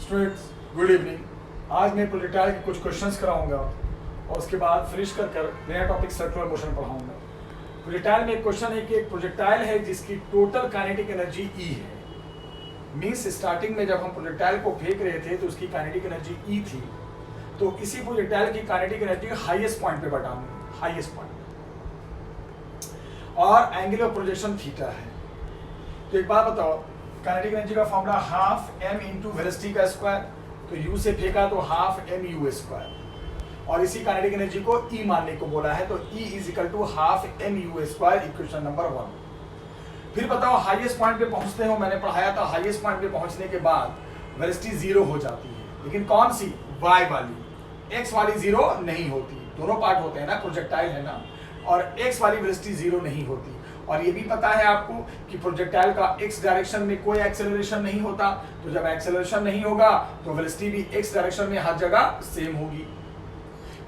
Students good evening. आज मैं projectile के कुछ क्वेश्चंस कराऊंगा और उसके बाद फिनिश कर नया टॉपिक सर्कुलर मोशन पढ़ाऊंगा। प्रोजेक्टाइल में एक क्वेश्चन है कि एक प्रोजेक्टाइल है जिसकी टोटल काइनेटिक एनर्जी ई है। मीन्स स्टार्टिंग में जब हम प्रोजेक्टाइल को फेंक रहे थे तो उसकी काइनेटिक एनर्जी ई थी, तो इसी प्रोजेक्टाइल की काइनेटिक एनर्जी हाईएस्ट पॉइंट पे बताऊंगा, हाईएस्ट पॉइंट, और एंगल ऑफ प्रोजेक्शन थीटा है। तो एक बात बताओ, काइनेटिक एनर्जी का formula half m into velocity का स्क्वायर, तो यू से फेंका तो हाफ एम यू स्क्वायर, और इसी काइनेटिक एनर्जी को ई मानने को बोला है, तो e is equal to half m u square, equation number 1। फिर बताओ हाईएस्ट पॉइंट पे पहुंचते हो, मैंने पढ़ाया था हाईएस्ट पॉइंट पे पहुंचने के बाद वेलोसिटी जीरो हो जाती है, लेकिन कौन सी? वाई वाली, एक्स वाली जीरो नहीं होती। दोनों पार्ट होते हैं ना, प्रोजेक्टाइल है ना, और एक्स वाली वेलोसिटी जीरो नहीं होती। और ये भी पता है आपको कि प्रोजेक्टाइल का एक्स डायरेक्शन में कोई एक्सेलरेशन नहीं होता, तो जब एक्सेलरेशन नहीं होगा तो वेलोसिटी भी एक्स डायरेक्शन में हर जगह सेम होगी।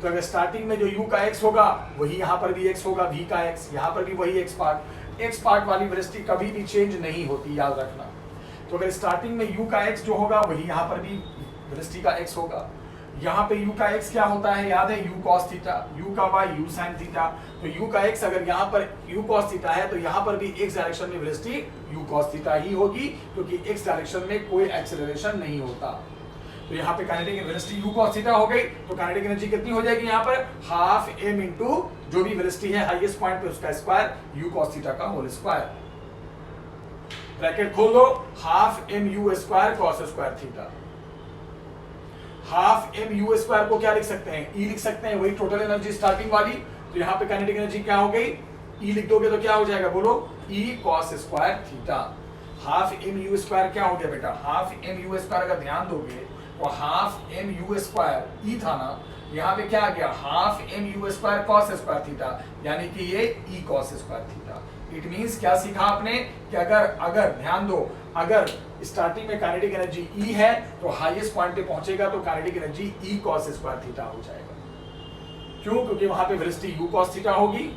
तो अगर स्टार्टिंग में जो u का x होगा वही यहाँ पर भी x होगा, v का x यहाँ पर भी वही x पार्ट वाली वेलोसिटी कभी भी चेंज नहीं होती, याद रखना। तो अगर स्टार्टिंग में u का x जो होगा वही यहाँ पर भी वेलोसिटी का x होगा। यहाँ पे u का x क्या होता है, याद है? u cos थीटा, u का y u sin थीटा। तो u का x अगर यहाँ पर u cos थीटा है तो यहाँ पर भी x डायरेक्शन में वेलोसिटी u cos थीटा ही होगी, क्योंकि x डायरेक्शन में कोई एक्सेलरेशन नहीं होता। तो यहाँ पे kinetic velocity u cos theta हो गई, तो काइनेटिक एनर्जी कितनी हो जाएगी यहाँ पर? हाफ m इंटू जो भी वेलोसिटी है हाईएस्ट पॉइंट पे उसका स्क्वायर, u cos थीटा का होल स्क्वायर। ब्रैकेट खोल दो, half m u square cos square theta. Half m u square को क्या लिख सकते हैं? e लिख सकते हैं, वही टोटल एनर्जी स्टार्टिंग वाली। तो यहाँ पे काइनेटिक एनर्जी क्या हो गई? e लिख दोगे तो क्या हो जाएगा, बोलो? e cos square theta. Half m u square क्या हो गया बेटा? हाफ m u स्क्वायर अगर ध्यान दोगे तो half m u square e था ना, यहाँ पे क्या आ गया? Half m u square cos square theta, यानी कि ये e cos square theta. It means क्या सीखा आपने कि अगर ध्यान दो, अगर स्टार्टिंग में काइनेटिक एनर्जी E है तो हाईएस्ट पॉइंट पे पहुंचेगा तो kinetic energy E cos square theta हो जाएगा। क्यों? क्योंकि वहां पे वेलोसिटी u cos थीटा होगी,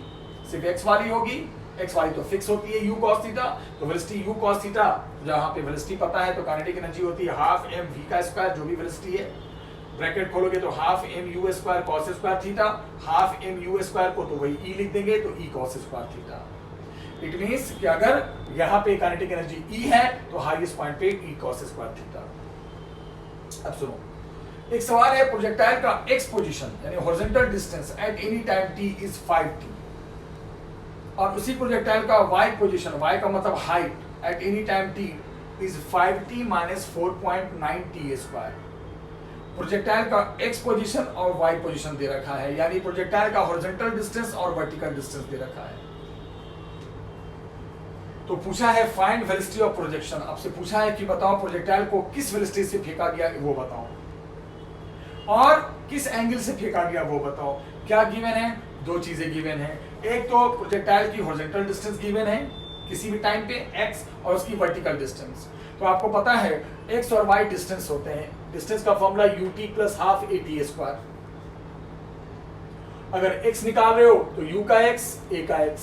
सिर्फ x वाली होगी, x वाली तो फिक्स होती है u cos थीटा, तो वेलोसिटी u cos थीटा, जहां पे वेलोसिटी पता है तो काइनेटिक एनर्जी होती है हाफ m v का स्क्वायर, जो भी वेलोसिटी है। ब्रैकेट खोलोगे तो half m u square cos square theta, half m u square को तो वही e लिख देंगे, तो e cos square theta. It means कि अगर यहाँ पे काइनेटिक एनर्जी E है तो हाईएस्ट पॉइंट पे E cos स्क्वायर थीटा। अब सुनो, एक सवाल है, प्रोजेक्टाइल का x पोजीशन यानी horizontal distance at any time t is 5t, और उसी प्रोजेक्टाइल का y पोजीशन, y का मतलब height, at any time t is 5t minus 4.9t square. Projectile का x पोजीशन और y पोजीशन दे रखा है, यानी प्रोजेक्टाइल का हॉरिजॉन्टल डिस्टेंस और वर्टिकल डिस्टेंस दे रखा है। तो पूछा है फाइंड वेलोसिटी ऑफ प्रोजेक्शन। आपसे पूछा है कि बताओ प्रोजेक्टाइल को किस वेलोसिटी से फेंका गया वो बताओ, और किस एंगल से फेंका गया वो बताओ। क्या गिवन है? दो चीजें गिवन है। एक तो प्रोजेक्टाइल की हॉरिजॉन्टल डिस्टेंस गिवन है किसी भी टाइम पे x, और उसकी वर्टिकल डिस्टेंस। तो आपको पता है x और y डिस्टेंस होते हैं, डिस्टेंस का formula ut plus half at square. अगर x निकाल रहे हो तो u का x, a का x,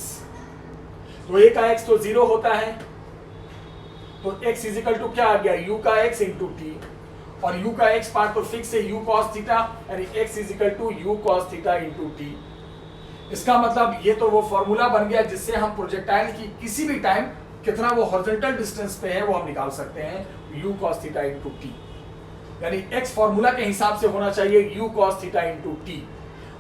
तो a का x तो जीरो होता है, तो x इज इक्वल टू क्या आ गया? u का x इंटू टी, और u का x पार्ट तो फिक्स है u cos थीटा, यानी x is equal to u cos theta into t. इसका मतलब ये तो वो फॉर्मूला बन गया जिससे हम प्रोजेक्टाइल की किसी भी टाइम कितना वो हॉरिजॉन्टल डिस्टेंस पे है वो हम निकाल सकते हैं, u cos theta into T. यानी x फॉर्मूला के हिसाब से होना चाहिए u cos theta into t,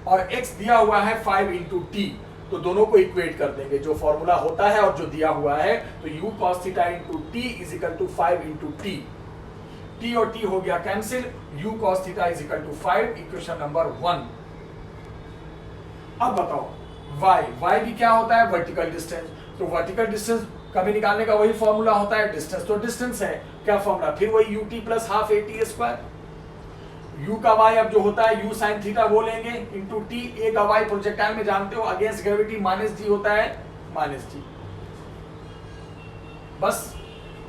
और x दिया हुआ है 5 इंटू टी, तो दोनों को इक्वेट कर देंगे, जो फॉर्मूला होता है और जो दिया हुआ है। तो u cos theta into t is equal to 5 into t, t और टी हो गया cancel, u cos theta is equal to 5, equation number 1। अब बताओ y भी क्या होता है? Vertical distance. तो वर्टिकल डिस्टेंस कभी निकालने का वही फॉर्मूला होता है, डिस्टेंस तो डिस्टेंस है, क्या फॉर्मूला? फिर वही ut plus half at square. u का y अब जो होता है u sin थीटा वो लेंगे इंटू t, a का y प्रोजेक्टाइल में जानते हो अगेंस्ट ग्रेविटी माइनस g होता है, माइनस g, बस।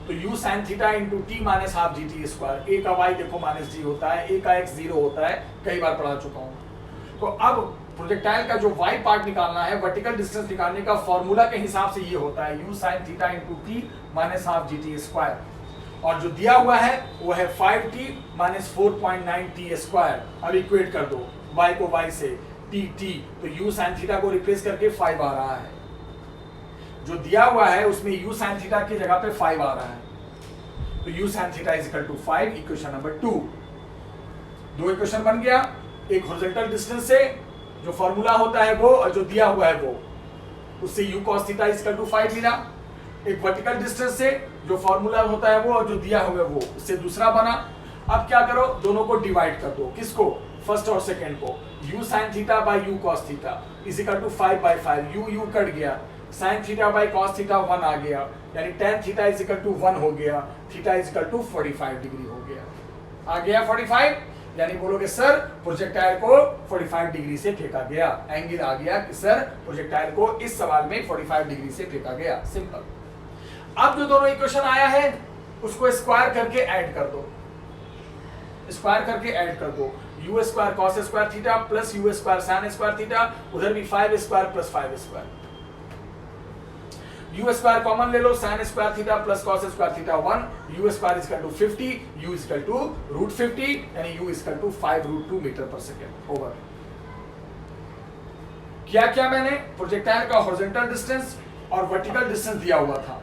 तो u sin theta into T minus half gt square. a का y देखो माइनस g होता है, a का x जीरो होता है, कई बार पढ़ा चुका हूं। तो अब प्रोजेक्टाइल का जो y पार्ट निकालना है, वर्टिकल डिस्टेंस निकालने का फॉर्मूला के हिसाब से ये होता है u sin theta into T minus half gt square. और जो दिया हुआ है वो है 5t माइनस 4.9t स्क्वायर। अब इक्वेट कर दो y को y से t, तो u sin थीटा को रिप्लेस करके 5 आ रहा है। जो दिया हुआ है उसमें u sin थीटा की जगह पे 5 आ रहा है, तो u sin theta is equal to 5, equation number 2। दो इक्वेशन बन गया, एक हॉरिजॉन्टल डिस्टेंस से जो फॉर्मूला होता है वो और जो दिया हुआ है वो, उससे u cos theta is equal to 5 मिला। एक वर्टिकल डिस्टेंस से जो फॉर्मूला होता है वो और जो दिया हुआ है वो, उससे दूसरा बना। अब क्या करो, दोनों को डिवाइड कर दो, किसको, फर्स्ट और सेकंड को। u sin theta by u cos theta is equal to 5/5, u cut गया, sin theta by cos theta 1 आ गया, यानी tan theta is equal to 1 हो गया, theta is equal to 45 degree हो गया। आ गया 45, यानी बोलोगे सर प्रोजेक्टाइल को 45 डिग्री से फेंका गया। एंगल आ गया कि सर प्रोजेक्टाइल को इस सवाल में 45 डिग्री से फेंका गया, सिंपल। अब जो दोनों इक्वेशन आया है उसको स्क्वायर करके ऐड कर दो, स्क्वायर करके ऐड कर दो। u square cos square theta plus u square sin square theta, उधर भी 5 square plus 5 square. u square common ले लो, sin square theta plus cos square theta 1, u square is equal to 50, u is equal to √50, यानी u is equal to 5√2 metre per second over. क्या क्या मैंने projectile का horizontal distance और vertical distance दिया हुआ था।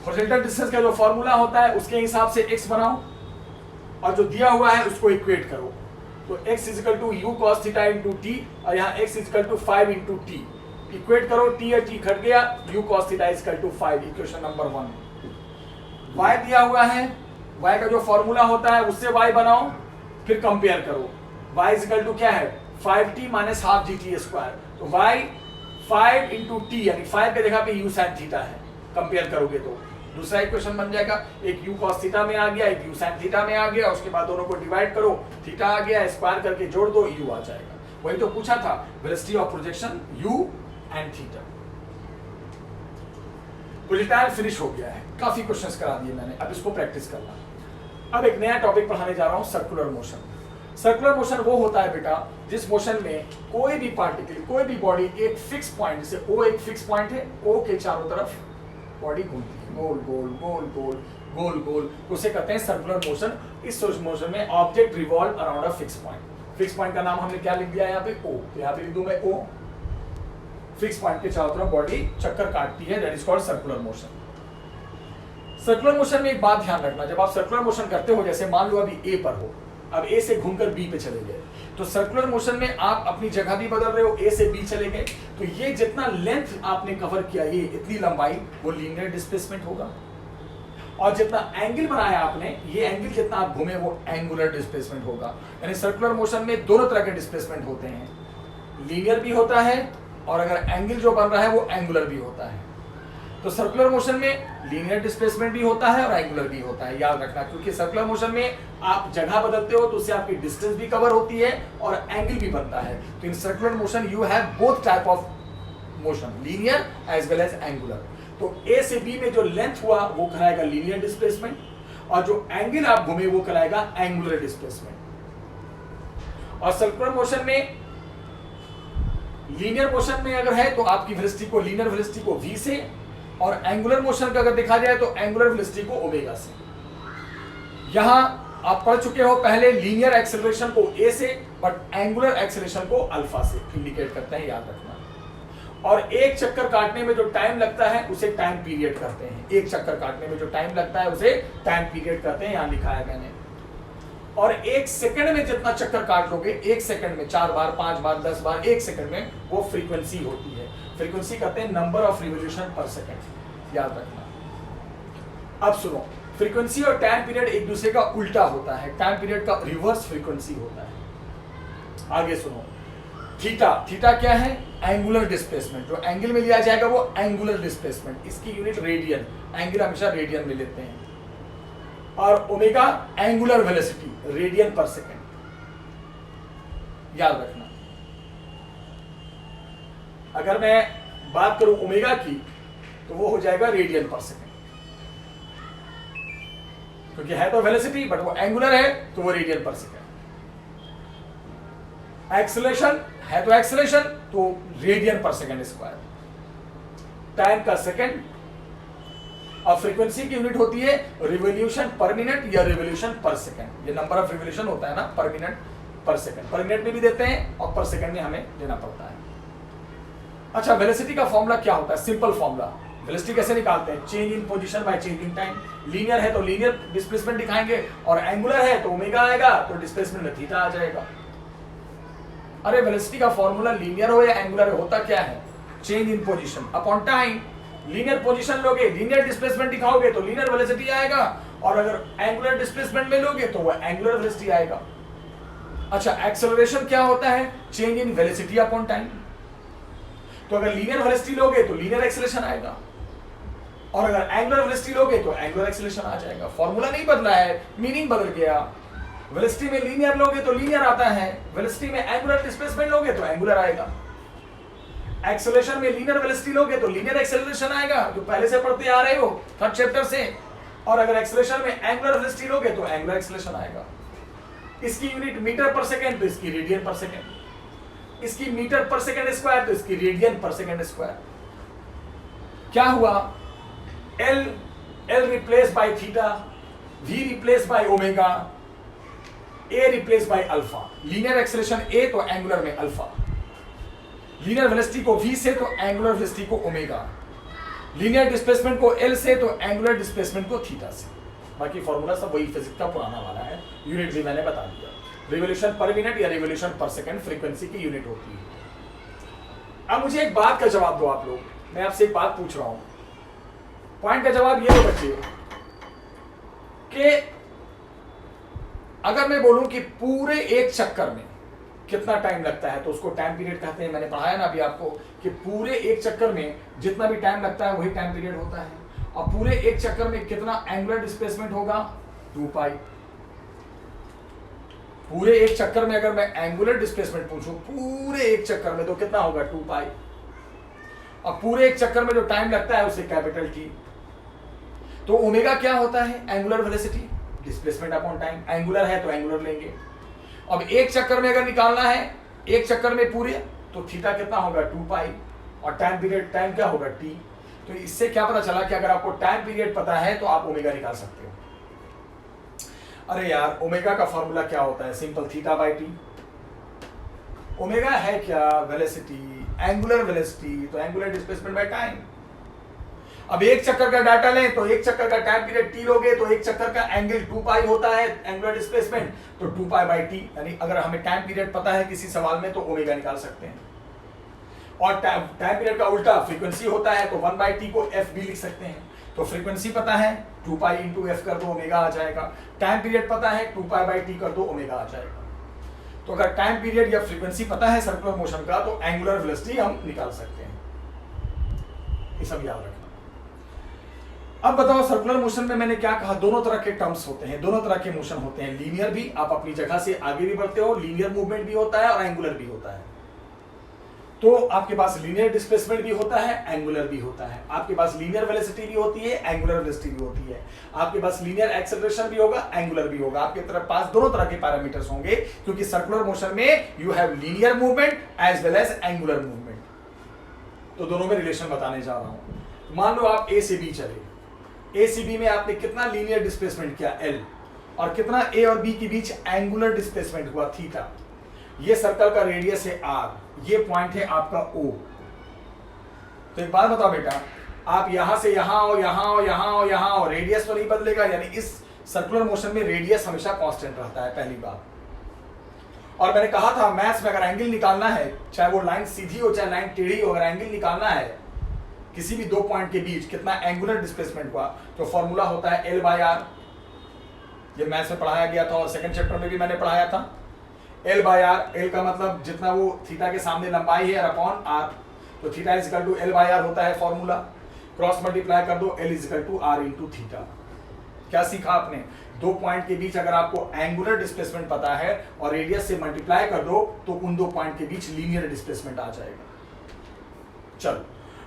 हॉरिजॉन्टल डिस्टेंस का जो फॉर्मूला होता है उसके हिसाब से x बनाओ और जो दिया हुआ है उसको इक्वेट करो। तो x is equal to u cos theta into t और यहाँ x is equal to 5 into t। Equate करो, t और t घट गया, u cos theta is equal to 5, equation number 1। y दिया हुआ है, y का जो फॉर्मूला होता है उससे y बनाओ, फिर कंपेयर करो। y इज इक्वल टू क्या है, 5t minus half gt square, तो y 5 इनटू t यानी 5 के जगह पे u sin थीटा है, कंपेयर करोगे तो दूसरा इक्वेशन बन जाएगा। एक u cos थीटा में आ गया, एक u sin थीटा में आ गया, उसके बाद दोनों को डिवाइड करो, थीटा आ गया, स्क्वायर करके जोड़ दो, u आ जाएगा। वही तो पूछा था, velocity of projection u and theta. Projectile finish हो गया है, काफी क्वेश्चंस करा दिए मैंने, अब इसको प्रैक्टिस करना। अब एक नया टॉपिक पढ़ाने जा रहा हूं, सर्कुलर मोशन। सर्कुलर मोशन वो होता है बेटा जिस मोशन में कोई भी पार्टिकल, कोई भी बॉडी एक फिक्स पॉइंट, जैसे O एक फिक्स पॉइंट है, O के चारों तरफ बॉडी घूमती है, गोल गोल गोल गोल गोल गोल, उसे कहते हैं सर्कुलर मोशन। इस मोशन में object revolve around a fix point. Fix point का नाम हमने क्या लिख दिया यहाँ पे, O, तो यहाँ पे लिख दूं मैं O। फिक्स पॉइंट के चारों तरफ बॉडी चक्कर काटती है, that is called circular motion. Circular motion में एक बात ध्यान रखना, जब आप सर्कुलर मोशन करते हो, जैसे मान लो अभी A पर हो, अब A से घूमकर B पे चले गए, तो सर्कुलर मोशन में आप अपनी जगह भी बदल रहे हो, A से B चले गए, तो ये जितना लेंथ आपने कवर किया, ये इतनी लंबाई, वो लीनियर डिस्प्लेसमेंट होगा। और जितना एंगल बनाया आपने, ये एंगल जितना आप घूमे वो एंगुलर डिस्प्लेसमेंट होगा। यानी सर्कुलर मोशन में दोनों तरह के डिस्प्लेसमेंट होते हैं, लीनियर भी होता है और अगर एंगल जो बन रहा है वो एंगुलर भी होता है। तो सर्कुलर मोशन में लीनियर डिस्प्लेसमेंट भी होता है और एंगुलर भी होता है, याद रखना, क्योंकि सर्कुलर मोशन में आप जगह बदलते हो तो उससे आपकी डिस्टेंस भी कवर होती है और एंगल भी बनता है। तो in circular motion you have both type of motion, linear as well as angular. तो A से B में जो लेंथ हुआ वो कहलाएगा लीनियर डिस्प्लेसमेंट, और जो एंगल आप घूमे वो कहलाएगा एंगुलर डिस्प्लेसमेंट। और सर्कुलर मोशन में, लीनियर मोशन में अगर है तो आपकी वेलोसिटी को, लीनियर वेलोसिटी को v से, और एंगुलर मोशन का अगर देखा जाए तो एंगुलर वेलोसिटी को ओमेगा से। यहां आप पढ़ चुके हो पहले, लीनियर एक्सेलरेशन को a से, बट एंगुलर एक्सेलरेशन को अल्फा से इंडिकेट करते हैं, याद रखना। और एक चक्कर काटने में जो टाइम लगता है उसे टाइम पीरियड कहते हैं। एक चक्कर काटने में जो टाइम लगता है उसे टाइम पीरियड कहते हैं, यहां लिखा है मैंने। और एक सेकंड में जितना चक्कर काट लोगे, एक सेकंड में 4 बार, 5 बार, 10 बार, एक सेकंड में, वो फ्रीक्वेंसी होती है। फ्रीक्वेंसी कहते हैं number of revolution per second, याद रखना। अब सुनो, फ्रीक्वेंसी और टाइम पीरियड एक दूसरे का उल्टा होता है, टाइम पीरियड का रिवर्स फ्रीक्वेंसी होता है। आगे सुनो, थीटा, थीटा क्या है, एंगुलर डिस्प्लेसमेंट। जो एंगल में लिया जाएगा वो एंगुलर डिस्प्लेसमेंट, इसकी यूनिट रेडियन, एंगल हमेशा रेडियन में लेते हैं। और ओमेगा एंगुलर वेलोसिटी, रेडियन पर सेकंड, याद रखना। अगर मैं बात करूं ओमेगा की तो वो हो जाएगा रेडियन पर सेकंड, क्योंकि है तो वेलोसिटी बट वो एंगुलर है तो वो रेडियन पर सेकंड। एक्सेलरेशन है तो एक्सेलरेशन तो रेडियन पर सेकंड स्क्वायर। टाइम का सेकंड, अब फ्रीक्वेंसी की यूनिट होती है रिवोल्यूशन पर मिनट या रिवोल्यूशन पर सेकंड। ये नंबर ऑफ रिवोल्यूशन होता है ना, पर मिनट पर सेकंड। पर मिनट में भी देते हैं और पर सेकंड में हमें देना पड़ता है। अच्छा, वेलोसिटी का फॉर्मूला क्या होता है? Simple formula. वेलोसिटी कैसे निकालते हैं? Change in position by change in time. Linear है तो लीनियर डिस्प्लेसमेंट दिखाएंगे, और एंगुलर है तो ओमेगा आएगा, तो डिस्प्लेसमेंट में थीटा आ जाएगा। अरे वेलोसिटी का फॉर्मूला लीनियर हो या एंगुलर होता क्या है? Change in position upon time. Linear position लोगे, लीनियर डिस्प्लेसमेंट दिखाओगे तो लीनियर वेलोसिटी आएगा, और अगर एंगुलर डिस्प्लेसमेंट में लोगे तो वह एंगुलर वेलोसिटी आएगा। अच्छा, एक्सेलरेशन क्या होता है? Change in velocity upon time. तो अगर लीनियर वेलोसिटी लोगे तो लीनियर एक्सेलरेशन आएगा, और अगर एंगुलर वेलोसिटी लोगे तो एंगुलर एक्सेलरेशन आ जाएगा। फॉर्मूला नहीं बदला है, मीनिंग बदल गया। वेलोसिटी में लीनियर लोगे तो लीनियर आता है, वेलोसिटी में एंगुलर डिस्प्लेसमेंट लोगे तो एंगुलर आएगा। एक्सेलरेशन में लीनियर वेलोसिटी लोगे तो लीनियर एक्सेलरेशन आएगा, जो पहले से पढ़ते आ रहे हो थर्ड चैप्टर से, और अगर एक्सेलरेशन में एंगुलर वेलोसिटी लोगे तो एंगुलर एक्सेलरेशन आएगा। इसकी यूनिट मीटर पर सेकंड तो इसकी रेडियन पर सेकंड, इसकी मीटर पर सेकंड स्क्वायर तो इसकी रेडियन पर सेकंड स्क्वायर। क्या हुआ? L replace by theta, v replace by omega, a replace by alpha. Linear acceleration a तो एंगुलर में अल्फा, लीनियर वेलोसिटी को v से तो एंगुलर वेलोसिटी को ओमेगा, लीनियर डिस्प्लेसमेंट को l से तो एंगुलर डिस्प्लेसमेंट को थीटा से। बाकी फॉर्मूला सब वही फिजिक्स का पुराना वाला है, यूनिट भी मैंने बता दिया। रिवोल्यूशन पर मिनट या रिवोल्यूशन पर सेकंड फ्रीक्वेंसी की यूनिट होती है। अब मुझे एक बात का जवाब दो आप लोग, मैं आपसे एक बात पूछ रहा हूं, पॉइंट का जवाब ये हो बच्चे कि अगर मैं बोलूं कि पूरे एक चक्कर में कितना टाइम लगता है, तो उसको टाइम पीरियड कहते हैं। मैंने पढ़ाया ना अभी आपको कि पूरे एक चक्कर में जितना भी टाइम लगता है वही टाइम पीरियड होता है। और पूरे एक चक्कर में कितना एंगुलर डिस्प्लेसमेंट होगा? 2 पाई। पूरे एक चक्कर में अगर मैं एंगुलर डिस्प्लेसमेंट पूछूं पूरे एक चक्कर में तो कितना होगा? 2 पाई। और पूरे एक चक्कर में जो टाइम लगता है उसे कैपिटल टी। तो ओमेगा क्या होता है? Angular velocity, displacement upon time. Angular है तो एंगुलर लेंगे। अब एक चक्कर में अगर निकालना है, एक चक्कर में पूरे, तो थीटा कितना होगा? 2 पाई। और टाइम पीरियड, टाइम क्या होगा? टी। तो इससे क्या पता चला कि अगर आपको टाइम पीरियड पता है तो आप ओमेगा निकाल सकते हो। अरे यार, ओमेगा का फॉर्मूला क्या होता है? Simple, theta by T. Omega है क्या? वेलोसिटी, एंगुलर वेलोसिटी, तो एंगुलर डिस्प्लेसमेंट बाय टाइम। अब एक चक्कर का डाटा लें तो एक चक्कर का टाइम पीरियड टी लोगे तो एक चक्कर का एंगल 2 पाई होता है एंगुलर डिस्प्लेसमेंट, तो 2 पाई बाई टी। यानी अगर हमें टाइम पीरियड पता है किसी सवाल में तो ओमेगा निकाल सकते हैं। और टाइम पीरियड का उल्टा फ्रीक्वेंसी होता है तो 1 बाई टी को एफ भी लिख सकते हैं। तो फ्रीक्वेंसी पता है 2 पाई इंटू एफ कर दो ओमेगा आ जाएगा। टाइम पीरियड पता है 2 पाई बाई टी कर दो ओमेगा आ जाएगा। तो अगर टाइम पीरियड या फ्रीक्वेंसी पता है सर्कुलर मोशन का तो एंगुलर वेलोसिटी हम निकाल सकते हैं। ये सब याद रखना। अब बताओ, सर्कुलर मोशन में मैंने क्या कहा? दोनों तरह के टर्म्स होते हैं, दोनों तरह के मोशन होते हैं। लीनियर भी, आप अपनी जगह से आगे भी बढ़ते हो, लीनियर मूवमेंट भी होता है और एंगुलर भी होता है। तो आपके पास लीनियर डिस्प्लेसमेंट भी होता है, एंगुलर भी होता है। आपके पास लीनियर वेलोसिटी भी होती है, एंगुलर वेलोसिटी भी होती है। आपके पास लीनियर एक्सेलरेशन भी होगा, एंगुलर भी होगा। आपके पास दोनों तरह के पैरामीटर्स होंगे, क्योंकि सर्कुलर मोशन में you have linear movement as well as angular movement. तो दोनों में रिलेशन बताने जा रहा हूं। मान लो आप ए से बी चले, ए से बी में आपने कितना लीनियर डिस्प्लेसमेंट किया? एल। और कितना ए और बी के बीच एंगुलर डिस्प्लेसमेंट हुआ? थीटा। ये सर्कल का रेडियस है आर, ये पॉइंट है आपका ओ। तो एक बात बताओ बेटा, आप यहां से यहां आओ, यहां आओ, यहां आओ, यहां आओ, रेडियस तो नहीं बदलेगा। यानी इस सर्कुलर मोशन में रेडियस हमेशा कांस्टेंट रहता है, पहली बात। और मैंने कहा था मैथ्स में अगर एंगल निकालना है, चाहे वो लाइन सीधी हो चाहे लाइन टेढ़ी हो, अगर एंगल निकालना है किसी भी दो पॉइंट के बीच कितना एंगुलर डिस्प्लेसमेंट हुआ, तो फॉर्मूला होता है एल बाई आर। ये मैथ्स में पढ़ाया गया था और सेकंड चैप्टर में भी मैंने पढ़ाया था। एल बाई आर, एल का मतलब जितना वो थीटा के सामने लंबाई है अपॉन आर, तो theta is equal to l by r होता है फॉर्मूला। क्रॉस मल्टीप्लाई कर दो, l is equal to r into theta. क्या सीखा आपने? दो पॉइंट के बीच अगर आपको एंगुलर डिस्प्लेसमेंट पता है और रेडियस से मल्टीप्लाई कर दो तो उन दो पॉइंट के बीच लीनियर डिस्प्लेसमेंट आ जाएगा। चलो,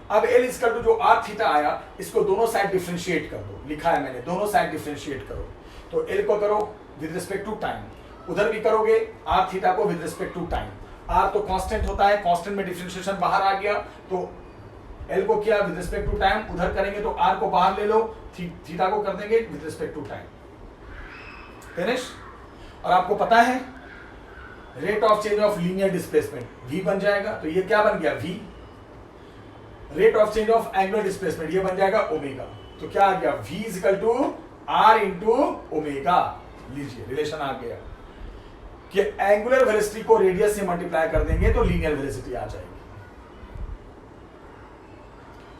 अब एल इज इक्वल टू जो आर थीटा आया, इसको दोनों साइड डिफरेंशिएट कर दो। लिखा है मैंने, दोनों साइड डिफरेंशिएट करो। तो एल को करो विद रिस्पेक्ट टू टाइम, उधर भी करोगे आर थीटा को with respect to time. R तो कांस्टेंट होता है, कांस्टेंट में डिफरेंशिएशन बाहर आ गया, तो एल को किया विद रिस्पेक्ट टू टाइम, उधर करेंगे तो आर को बाहर ले लो, थीटा को कर देंगे with respect to time. Finish. और आपको पता है rate of change of linear displacement v बन जाएगा, तो ये क्या बन गया v। Rate of change of angular displacement ये बन जाएगा ओमेगा, तो क्या आ गया v equal to r into omega. लीजिए रिलेशन आ गया कि एंगुलर वेलोसिटी को रेडियस से मल्टीप्लाई कर देंगे तो लीनियर वेलोसिटी आ जाएगी।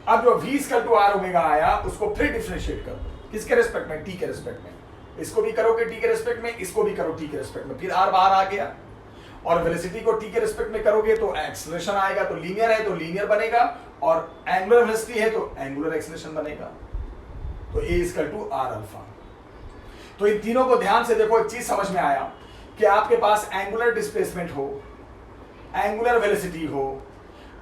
अब जो v equal to r omega आया उसको फिर डिफरेंशिएट कर दो, किसके रेस्पेक्ट में, t के रेस्पेक्ट में। इसको भी करोगे t के रेस्पेक्ट में, इसको भी करो t के रेस्पेक्ट में, फिर r बाहर आ गया। और वेलोसिटी को t के रेस्पेक्ट में करोगे तो एक्सेलरेशन आएगा, तो लीनियर है तो लीनियर बनेगा, और एंगुलर वेलोसिटी है तो एंगुलर एक्सेलरेशन बनेगा। तो a equal to r alpha. तो इन तीनों को ध्यान से देखो, एक चीज समझ में आया कि आपके पास एंगुलर डिस्प्लेसमेंट हो, एंगुलर वेलोसिटी हो,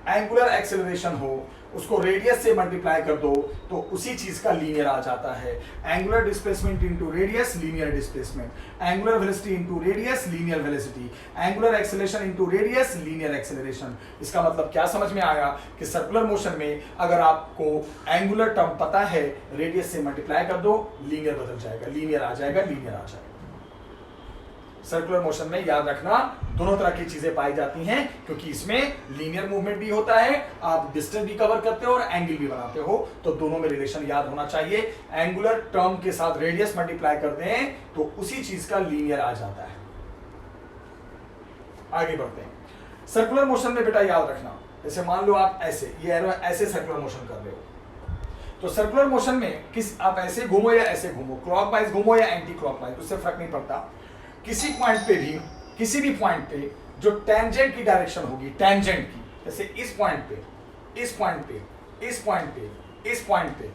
एंगुलर एक्सेलरेशन हो, उसको रेडियस से मल्टीप्लाई कर दो तो उसी चीज का लीनियर आ जाता है। Angular displacement into radius linear displacement, angular velocity into radius linear velocity, angular acceleration into radius linear acceleration. इसका मतलब क्या समझ में आया कि सर्कुलर मोशन में अगर आपको एंगुलर टर्म पता है, रेडियस से मल्टीप्लाई कर दो, लीनियर बदल जाएगा, लीनियर आ जाएगा, लीनियर आ जाएगा। सर्कुलर मोशन में याद रखना दोनों तरह की चीजें पाई जाती हैं, क्योंकि इसमें लीनियर मूवमेंट भी होता है, आप डिस्टेंस भी कवर करते हो और एंगल भी बनाते हो, तो दोनों में रिलेशन याद होना चाहिए। एंगुलर टर्म के साथ रेडियस मल्टीप्लाई कर दें तो उसी चीज का लीनियर आ जाता है। आगे बढ़ते हैं। सर्कुलर मोशन में बेटा याद रखना, जैसे मान लो आप ऐसे, ये एरो ऐसे सर्कुलर मोशन कर रहे हो, तो सर्कुलर मोशन में किस आप ऐसे घूमो या ऐसे घूमो, क्लॉकवाइज घूमो या एंटी क्लॉकवाइज, उससे फर्क नहीं पड़ता। किसी पॉइंट पे भी, किसी भी पॉइंट पे जो टेंजेंट की डायरेक्शन होगी, टेंजेंट की, जैसे इस पॉइंट पे, इस पॉइंट पे, इस पॉइंट पे, इस पॉइंट पे,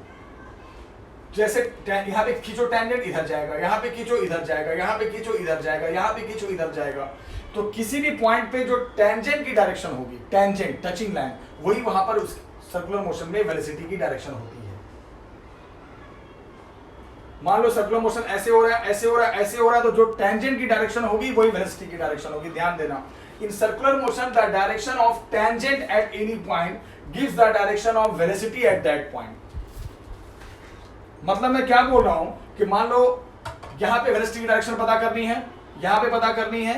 जैसे यहां पे खींचो टेंजेंट इधर जाएगा, यहां पे खींचो इधर जाएगा, यहां पे खींचो इधर जाएगा, यहां पे खींचो इधर जाएगा। तो किसी भी पॉइंट पे जो टेंजेंट की डायरेक्शन होगी, टेंजेंट टचिंग लाइन, वही वहां पर उस सर्कुलर मोशन में वेलोसिटी की डायरेक्शन होती है। मान लो सर्कुलर मोशन ऐसे हो रहा है, ऐसे हो रहा है, ऐसे हो रहा है, तो जो टेंजेंट की डायरेक्शन होगी वही वेलोसिटी की डायरेक्शन होगी। ध्यान देना, इन circular motion the direction of tangent at any point gives the direction of velocity at that point. मतलब मैं क्या बोल रहा हूं कि मान लो यहां पे वेलोसिटी की डायरेक्शन पता करनी है, यहां पे पता करनी है,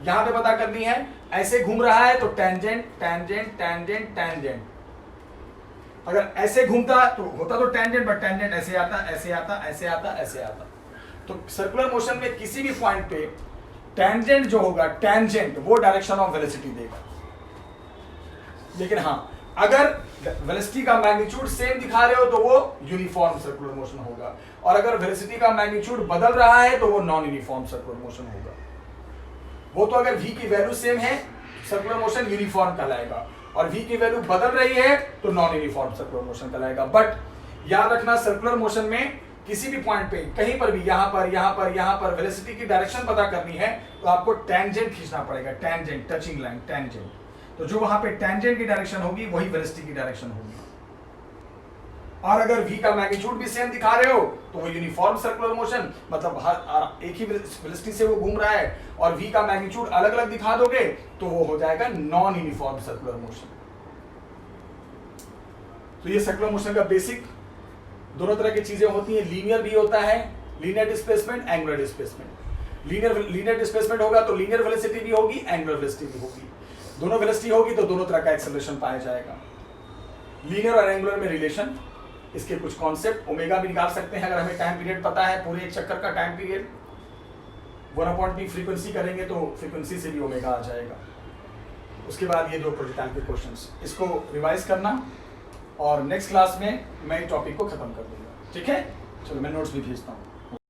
यहां पे पता करनी है, ऐसे घूम रहा है तो टेंजेंट टेंजेंट टेंजेंट टेंजेंट। अगर ऐसे घूमता तो होता तो टेंजेंट, बट टेंजेंट ऐसे आता, ऐसे आता, ऐसे आता, ऐसे आता। तो सर्कुलर मोशन में किसी भी पॉइंट पे टेंजेंट जो होगा, टेंजेंट वो डायरेक्शन ऑफ वेलोसिटी देगा। लेकिन हाँ, अगर वेलोसिटी का मैग्नीट्यूड सेम दिखा रहे हो तो वो यूनिफॉर्म सर्कुलर मोशन होगा, और अगर वेलोसिटी का मैग्नीट्यूड बदल रहा है तो वो नॉन यूनिफॉर्म सर्कुलर मोशन होगा। वो तो अगर v की वैल्यू सेम है, सर्कुलर मोशन यूनिफॉर्म कहलाएगा, और v की वैल्यू बदल रही है तो नॉन यूनिफॉर्म सर्कुलर मोशन कहलाएगा। बट याद रखना, सर्कुलर मोशन में किसी भी पॉइंट पे, कहीं पर भी, यहां पर, यहां पर, यहां पर वेलोसिटी की डायरेक्शन पता करनी है तो आपको टेंजेंट खींचना पड़ेगा, टेंजेंट टचिंग लाइन, टेंजेंट। तो जो वहां पे टेंजेंट की डायरेक्शन होगी वही वेलोसिटी की डायरेक्शन होगी। और अगर v का मैग्नीट्यूड भी सेम दिखा रहे हो तो वो यूनिफॉर्म सर्कुलर मोशन, मतलब हर एक ही वेलोसिटी से वो घूम रहा है, और v का मैग्नीट्यूड अलग अलग दिखा दोगे तो वो हो जाएगा नॉन यूनिफॉर्म सर्कुलर मोशन। तो ये सर्कुलर मोशन का बेसिक दोनों तरह की चीजें होती हैं। लीनियर भी होता है, linear displacement, angular displacement. Linear displacement होगा तो लीनियर वेलोसिटी भी होगी, एंगुलर वेलोसिटी भी होगी। दोनों वेलोसिटी होगी तो दोनों तरह का एक्सेलरेशन पाया जाएगा। लीनियर और एंगुलर में रिलेशन, इसके कुछ कॉन्सेप्ट, ओमेगा भी निकाल सकते हैं अगर हमें टाइम पीरियड पता है, पूरे एक चक्कर का टाइम पीरियड। 1/p फ्रीक्वेंसी करेंगे तो फ्रीक्वेंसी से भी ओमेगा आ जाएगा। उसके बाद ये दो प्रोजेक्टाइल के क्वेश्चंस, इसको रिवाइज करना, और नेक्स्ट क्लास में मैं टॉपिक को खत्म कर दूंगा। ठीक है, चलो मैं नोट्स भी भेजता हूँ।